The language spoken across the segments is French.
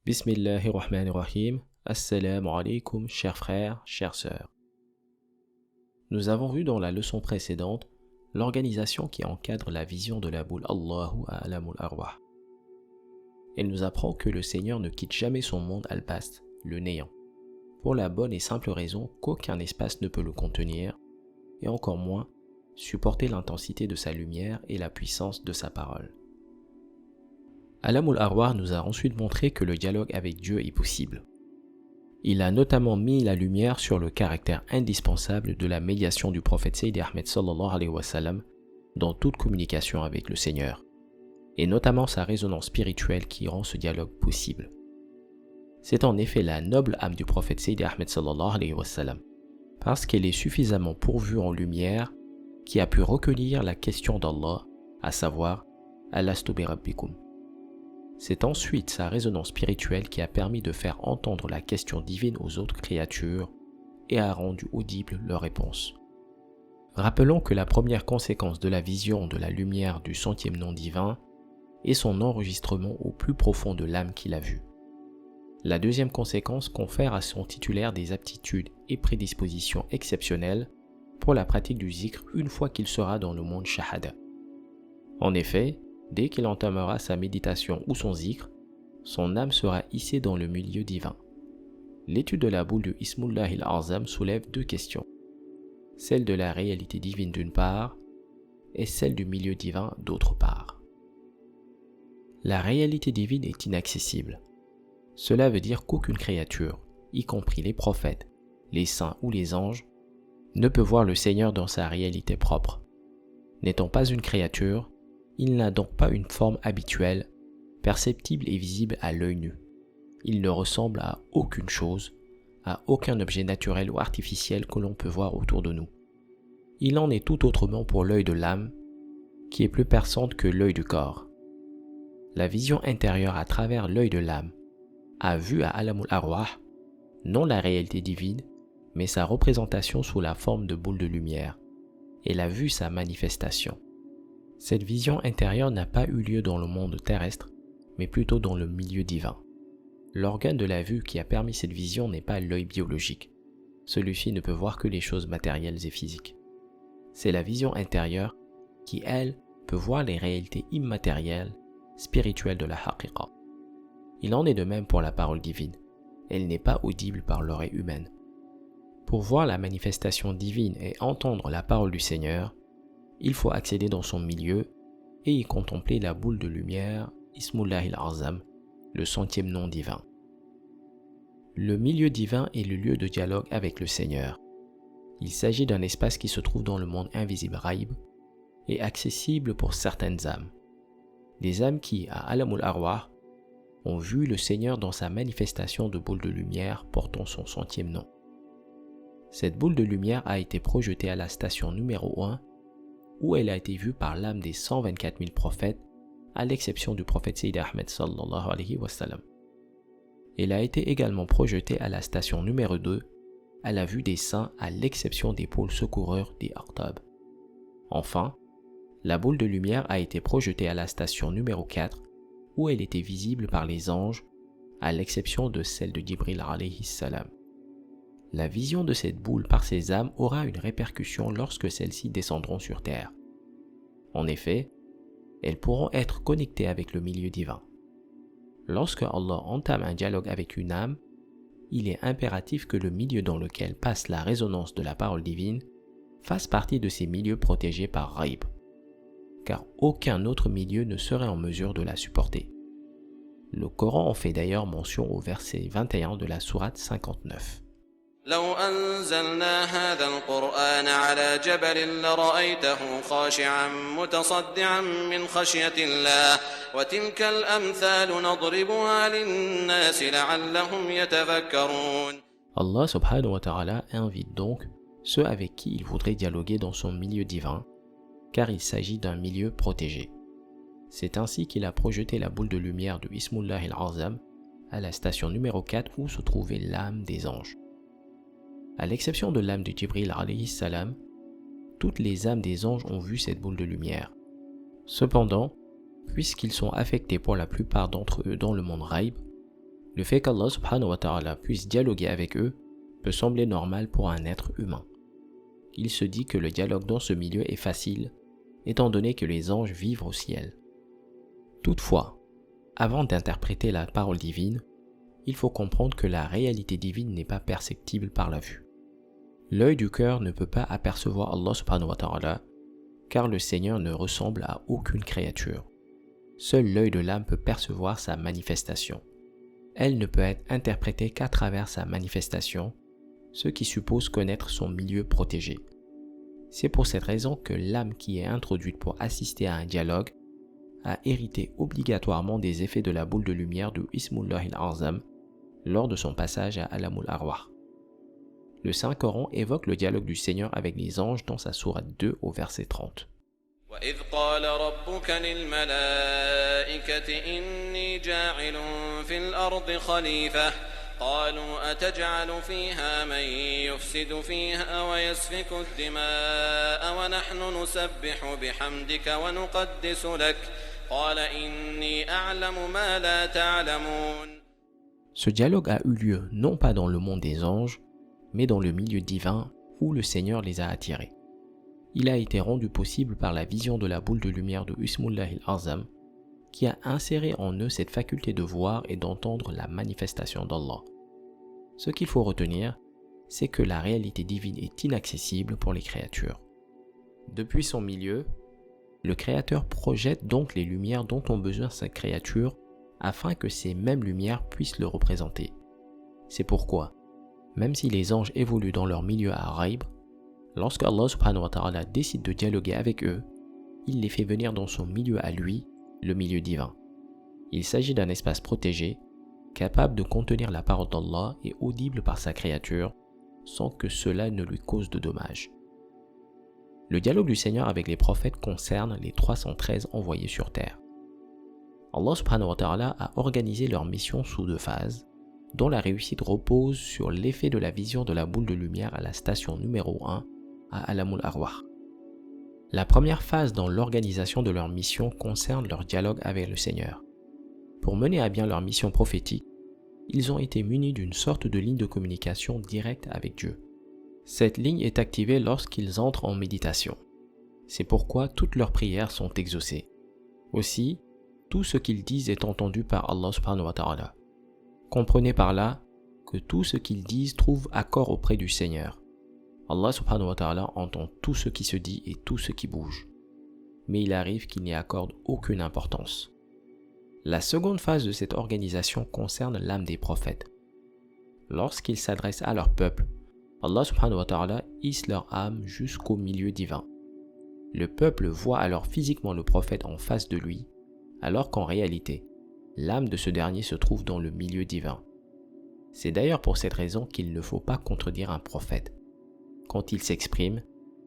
Bismillahirrahmanirrahim. Assalamu alaikum, chers frères, chères sœurs. Nous avons vu dans la leçon précédente l'organisation qui encadre la vision de la boule Allahu a'lamul arwah. Elle nous apprend que le Seigneur ne quitte jamais son monde al-bast, le néant, pour la bonne et simple raison qu'aucun espace ne peut le contenir, et encore moins supporter l'intensité de sa lumière et la puissance de sa parole. Alamul Arwah nous a ensuite montré que le dialogue avec Dieu est possible. Il a notamment mis la lumière sur le caractère indispensable de la médiation du prophète Sayyid Ahmed sallallahu alayhi wa sallam dans toute communication avec le Seigneur, et notamment sa résonance spirituelle qui rend ce dialogue possible. C'est en effet la noble âme du prophète Sayyid Ahmed sallallahu alayhi wa sallam, parce qu'elle est suffisamment pourvue en lumière qui a pu recueillir la question d'Allah, à savoir « Alastu bi rabbikum ». C'est ensuite sa résonance spirituelle qui a permis de faire entendre la question divine aux autres créatures et a rendu audible leur réponse. Rappelons que la première conséquence de la vision de la lumière du centième nom divin est son enregistrement au plus profond de l'âme qu'il a vue. La deuxième conséquence confère à son titulaire des aptitudes et prédispositions exceptionnelles pour la pratique du zikr une fois qu'il sera dans le monde shahada. En effet, dès qu'il entamera sa méditation ou son zikr, son âme sera hissée dans le milieu divin. L'étude de la boule de Ismullahi al-Azam soulève deux questions, celle de la réalité divine d'une part et celle du milieu divin d'autre part. La réalité divine est inaccessible. Cela veut dire qu'aucune créature, y compris les prophètes, les saints ou les anges, ne peut voir le Seigneur dans sa réalité propre. N'étant pas une créature, il n'a donc pas une forme habituelle, perceptible et visible à l'œil nu. Il ne ressemble à aucune chose, à aucun objet naturel ou artificiel que l'on peut voir autour de nous. Il en est tout autrement pour l'œil de l'âme, qui est plus perçante que l'œil du corps. La vision intérieure à travers l'œil de l'âme a vu à Alamul Arwah, non la réalité divine, mais sa représentation sous la forme de boule de lumière. Elle a vu sa manifestation. Cette vision intérieure n'a pas eu lieu dans le monde terrestre, mais plutôt dans le milieu divin. L'organe de la vue qui a permis cette vision n'est pas l'œil biologique. Celui-ci ne peut voir que les choses matérielles et physiques. C'est la vision intérieure qui, elle, peut voir les réalités immatérielles, spirituelles de la haqiqa. Il en est de même pour la parole divine. Elle n'est pas audible par l'oreille humaine. Pour voir la manifestation divine et entendre la parole du Seigneur, il faut accéder dans son milieu et y contempler la boule de lumière Ismullahi al-Azam, le centième nom divin. Le milieu divin est le lieu de dialogue avec le Seigneur. Il s'agit d'un espace qui se trouve dans le monde invisible Raïb et accessible pour certaines âmes. Des âmes qui, à Alamul Arwah, ont vu le Seigneur dans sa manifestation de boule de lumière portant son centième nom. Cette boule de lumière a été projetée à la station numéro 1 où elle a été vue par l'âme des 124 000 prophètes, à l'exception du prophète Sayyid Ahmed sallallahu alayhi wa sallam. Elle a été également projetée à la station numéro 2, à la vue des saints à l'exception des pôles secoureurs des Aqtab. Enfin, la boule de lumière a été projetée à la station numéro 4, où elle était visible par les anges, à l'exception de celle de Jibril alayhi salam. La vision de cette boule par ces âmes aura une répercussion lorsque celles-ci descendront sur terre. En effet, elles pourront être connectées avec le milieu divin. Lorsque Allah entame un dialogue avec une âme, il est impératif que le milieu dans lequel passe la résonance de la parole divine fasse partie de ces milieux protégés par Raïb, car aucun autre milieu ne serait en mesure de la supporter. Le Coran en fait d'ailleurs mention au verset 21 de la sourate 59. لو أنزلنا هذا القرآن على جبل لرأيته خاشعا متصدعا من خشية الله وتلك الأمثال نضربها للناس لعلهم يتفكرون. Allah subhanahu wa ta'ala invite donc ceux avec qui il voudrait dialoguer dans son milieu divin, car il s'agit d'un milieu protégé. C'est ainsi qu'il a projeté la boule de lumière de Ismullahi al-Azam à la station numéro 4 où se trouvait l'âme des anges. À l'exception de l'âme de Jibril alayhi salam, toutes les âmes des anges ont vu cette boule de lumière. Cependant, puisqu'ils sont affectés pour la plupart d'entre eux dans le monde Raïb, Le fait qu'Allah subhanahu wa ta'ala puisse dialoguer avec eux peut sembler normal pour un être humain. Il se dit que le dialogue dans ce milieu est facile, étant donné que les anges vivent au ciel. Toutefois, avant d'interpréter la parole divine, il faut comprendre que la réalité divine n'est pas perceptible par la vue. L'œil du cœur ne peut pas apercevoir Allah subhanahu wa ta'ala, car le Seigneur ne ressemble à aucune créature. Seul l'œil de l'âme peut percevoir sa manifestation. Elle ne peut être interprétée qu'à travers sa manifestation, ce qui suppose connaître son milieu protégé. C'est pour cette raison que l'âme qui est introduite pour assister à un dialogue a hérité obligatoirement des effets de la boule de lumière de Ismullah al-Azam lors de son passage à Alamul Arwah. Le Saint-Coran évoque le dialogue du Seigneur avec les anges dans sa sourate 2 au verset 30. وَإِذْ قَالَ رَبُّكَ لِلْمَلَائِكَةِ إِنِّي جَاعِلٌ فِي الْأَرْضِ خَلِيفَةً قَالُوا أَتَجْعَلُ فِيهَا مَن يُفْسِدُ فِيهَا وَيَسْفِكُ الدِّمَاءَ وَنَحْنُ نُسَبِّحُ بِحَمْدِكَ وَنُقَدِّسُ لَكَ قَالَ إِنِّي أَعْلَمُ مَا لَا تَعْلَمُونَ. Ce dialogue a eu lieu non pas dans le monde des anges, mais dans le milieu divin où le Seigneur les a attirés. Il a été rendu possible par la vision de la boule de lumière de Ismullah al-Azam, qui a inséré en eux cette faculté de voir et d'entendre la manifestation d'Allah. Ce qu'il faut retenir, c'est que la réalité divine est inaccessible pour les créatures. Depuis son milieu, le Créateur projette donc les lumières dont ont besoin sa créature afin que ces mêmes lumières puissent le représenter. C'est pourquoi, même si les anges évoluent dans leur milieu à Ghaib, lorsque Allah subhanahu wa ta'ala décide de dialoguer avec eux, il les fait venir dans son milieu à lui, le milieu divin. Il s'agit d'un espace protégé, capable de contenir la parole d'Allah et audible par sa créature, sans que cela ne lui cause de dommages. Le dialogue du Seigneur avec les prophètes concerne les 313 envoyés sur terre. Allah subhanahu wa ta'ala a organisé leur mission sous 2 phases, dont la réussite repose sur l'effet de la vision de la boule de lumière à la station numéro 1 à Alamul Arwah. La première phase dans l'organisation de leur mission concerne leur dialogue avec le Seigneur. Pour mener à bien leur mission prophétique, ils ont été munis d'une sorte de ligne de communication directe avec Dieu. Cette ligne est activée lorsqu'ils entrent en méditation. C'est pourquoi toutes leurs prières sont exaucées. Aussi, tout ce qu'ils disent est entendu par Allah subhanahu wa ta'ala. Comprenez par là que tout ce qu'ils disent trouve accord auprès du Seigneur. Allah subhanahu wa ta'ala entend tout ce qui se dit et tout ce qui bouge. Mais il arrive qu'il n'y accorde aucune importance. La seconde phase de cette organisation concerne l'âme des prophètes. Lorsqu'ils s'adressent à leur peuple, Allah subhanahu wa ta'ala hisse leur âme jusqu'au milieu divin. Le peuple voit alors physiquement le prophète en face de lui, alors qu'en réalité, l'âme de ce dernier se trouve dans le milieu divin. C'est d'ailleurs pour cette raison qu'il ne faut pas contredire un prophète. Quand il s'exprime,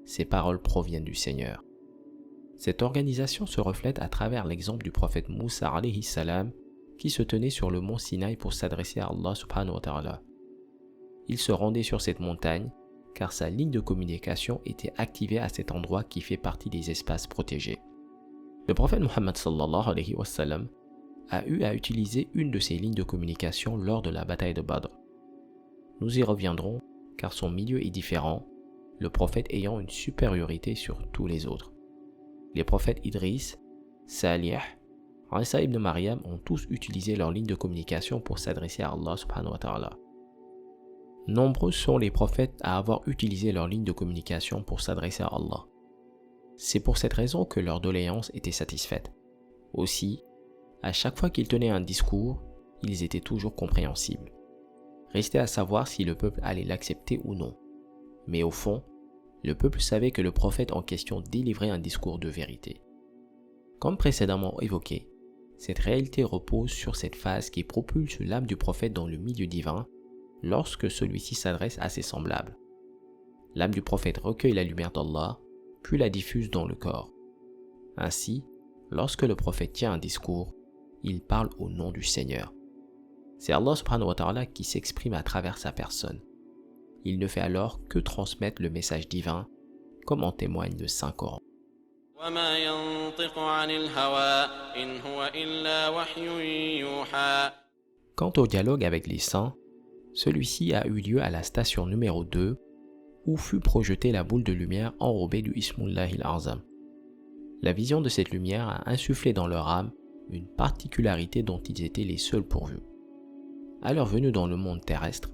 ses paroles proviennent du Seigneur. Cette organisation se reflète à travers l'exemple du prophète Moussa alayhi salam qui se tenait sur le mont Sinaï pour s'adresser à Allah subhanahu wa ta'ala. Il se rendait sur cette montagne car sa ligne de communication était activée à cet endroit qui fait partie des espaces protégés. Le prophète Muhammad sallallahu alayhi wa sallam a eu à utiliser une de ces lignes de communication lors de la bataille de Badr. Nous y reviendrons car son milieu est différent, le prophète ayant une supériorité sur tous les autres. Les prophètes Idris, Salih, Isa ibn Maryam ont tous utilisé leur ligne de communication pour s'adresser à Allah subhanahu wa ta'ala. Nombreux sont les prophètes à avoir utilisé leur ligne de communication pour s'adresser à Allah. C'est pour cette raison que leur doléance était satisfaite. Aussi, à chaque fois qu'ils tenaient un discours, ils étaient toujours compréhensibles. Restait à savoir si le peuple allait l'accepter ou non. Mais au fond, le peuple savait que le prophète en question délivrait un discours de vérité. Comme précédemment évoqué, cette réalité repose sur cette phase qui propulse l'âme du prophète dans le milieu divin lorsque celui-ci s'adresse à ses semblables. L'âme du prophète recueille la lumière d'Allah, puis la diffuse dans le corps. Ainsi, lorsque le prophète tient un discours, il parle au nom du Seigneur. C'est Allah subhanahu wa ta'ala qui s'exprime à travers sa personne. Il ne fait alors que transmettre le message divin, comme en témoigne le Saint-Coran. Quant au dialogue avec les saints, celui-ci a eu lieu à la station numéro 2, où fut projetée la boule de lumière enrobée du Ismullahil Azam. La vision de cette lumière a insufflé dans leur âme une particularité dont ils étaient les seuls pourvus. À leur venue dans le monde terrestre,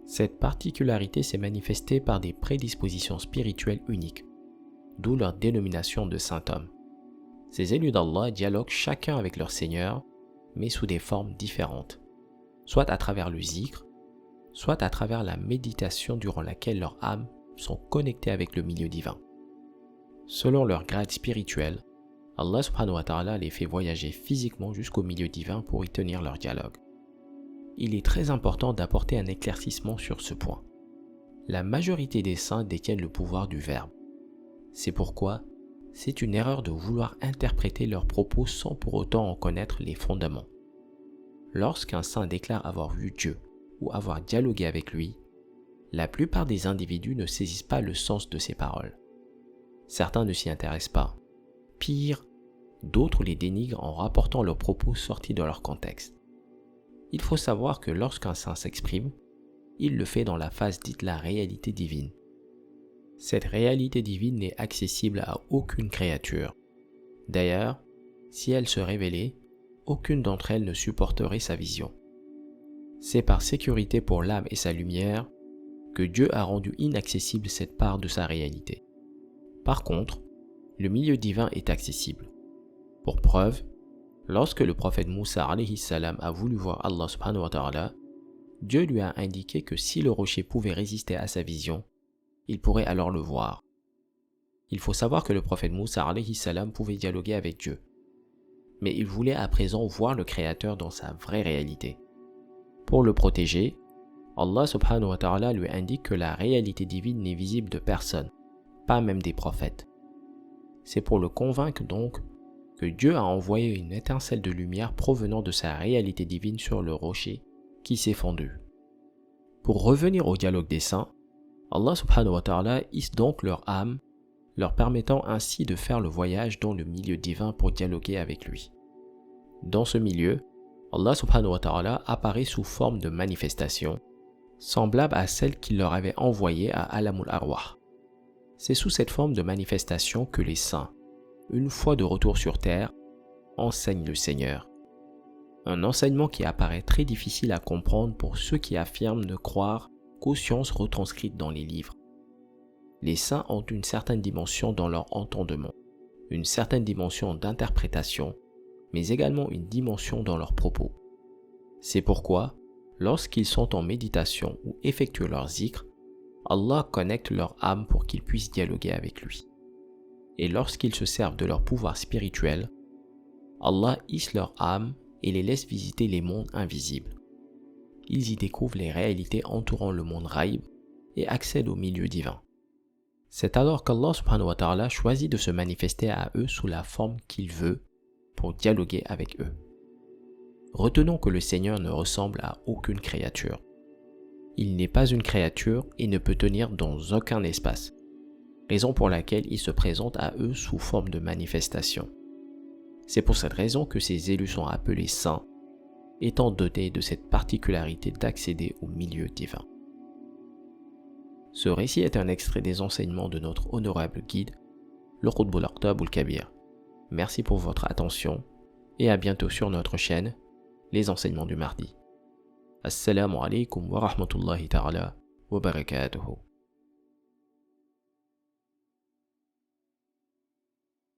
cette particularité s'est manifestée par des prédispositions spirituelles uniques, d'où leur dénomination de saint homme. Ces élus d'Allah dialoguent chacun avec leur Seigneur, mais sous des formes différentes, soit à travers le zikr, soit à travers la méditation durant laquelle leurs âmes sont connectées avec le milieu divin. Selon leur grade spirituel, Allah subhanahu wa ta'ala les fait voyager physiquement jusqu'au milieu divin pour y tenir leur dialogue. Il est très important d'apporter un éclaircissement sur ce point. La majorité des saints détiennent le pouvoir du verbe. C'est pourquoi c'est une erreur de vouloir interpréter leurs propos sans pour autant en connaître les fondements. Lorsqu'un saint déclare avoir vu Dieu ou avoir dialogué avec lui, la plupart des individus ne saisissent pas le sens de ces paroles. Certains ne s'y intéressent pas. Pire, d'autres les dénigrent en rapportant leurs propos sortis de leur contexte. Il faut savoir que lorsqu'un saint s'exprime, il le fait dans la phase dite la réalité divine. Cette réalité divine n'est accessible à aucune créature. D'ailleurs, si elle se révélait, aucune d'entre elles ne supporterait sa vision. C'est par sécurité pour l'âme et sa lumière que Dieu a rendu inaccessible cette part de sa réalité. Par contre, le milieu divin est accessible. Pour preuve, lorsque le prophète Moussa alayhi salam a voulu voir Allah subhanahu wa ta'ala, Dieu lui a indiqué que si le rocher pouvait résister à sa vision, il pourrait alors le voir. Il faut savoir que le prophète Moussa alayhi salam pouvait dialoguer avec Dieu, mais il voulait à présent voir le Créateur dans sa vraie réalité. Pour le protéger, Allah subhanahu wa ta'ala lui indique que la réalité divine n'est visible de personne, pas même des prophètes. C'est pour le convaincre donc que Dieu a envoyé une étincelle de lumière provenant de sa réalité divine sur le rocher qui s'est fondu. Pour revenir au dialogue des saints, Allah subhanahu wa ta'ala hisse donc leur âme, leur permettant ainsi de faire le voyage dans le milieu divin pour dialoguer avec lui. Dans ce milieu, Allah subhanahu wa ta'ala apparaît sous forme de manifestation, semblable à celle qu'il leur avait envoyée à Alamul Arwah. C'est sous cette forme de manifestation que les saints, une fois de retour sur terre, enseignent le Seigneur. Un enseignement qui apparaît très difficile à comprendre pour ceux qui affirment ne croire qu'aux sciences retranscrites dans les livres. Les saints ont une certaine dimension dans leur entendement, une certaine dimension d'interprétation, mais également une dimension dans leurs propos. C'est pourquoi, lorsqu'ils sont en méditation ou effectuent leur zikr, Allah connecte leur âme pour qu'ils puissent dialoguer avec lui. Et lorsqu'ils se servent de leur pouvoir spirituel, Allah hisse leur âme et les laisse visiter les mondes invisibles. Ils y découvrent les réalités entourant le monde Ghaib et accèdent au milieu divin. C'est alors qu'Allah subhanahu wa ta'ala choisit de se manifester à eux sous la forme qu'il veut pour dialoguer avec eux. Retenons que le Seigneur ne ressemble à aucune créature. Il n'est pas une créature et ne peut tenir dans aucun espace, raison pour laquelle il se présente à eux sous forme de manifestation. C'est pour cette raison que ces élus sont appelés saints, étant dotés de cette particularité d'accéder au milieu divin. Ce récit est un extrait des enseignements de notre honorable guide, le Qutb al-Aqtab al-Kabir. Merci pour votre attention et à bientôt sur notre chaîne, les enseignements du mardi. Assalamu alaikum wa rahmatullahi ta'ala wa barakatuhu.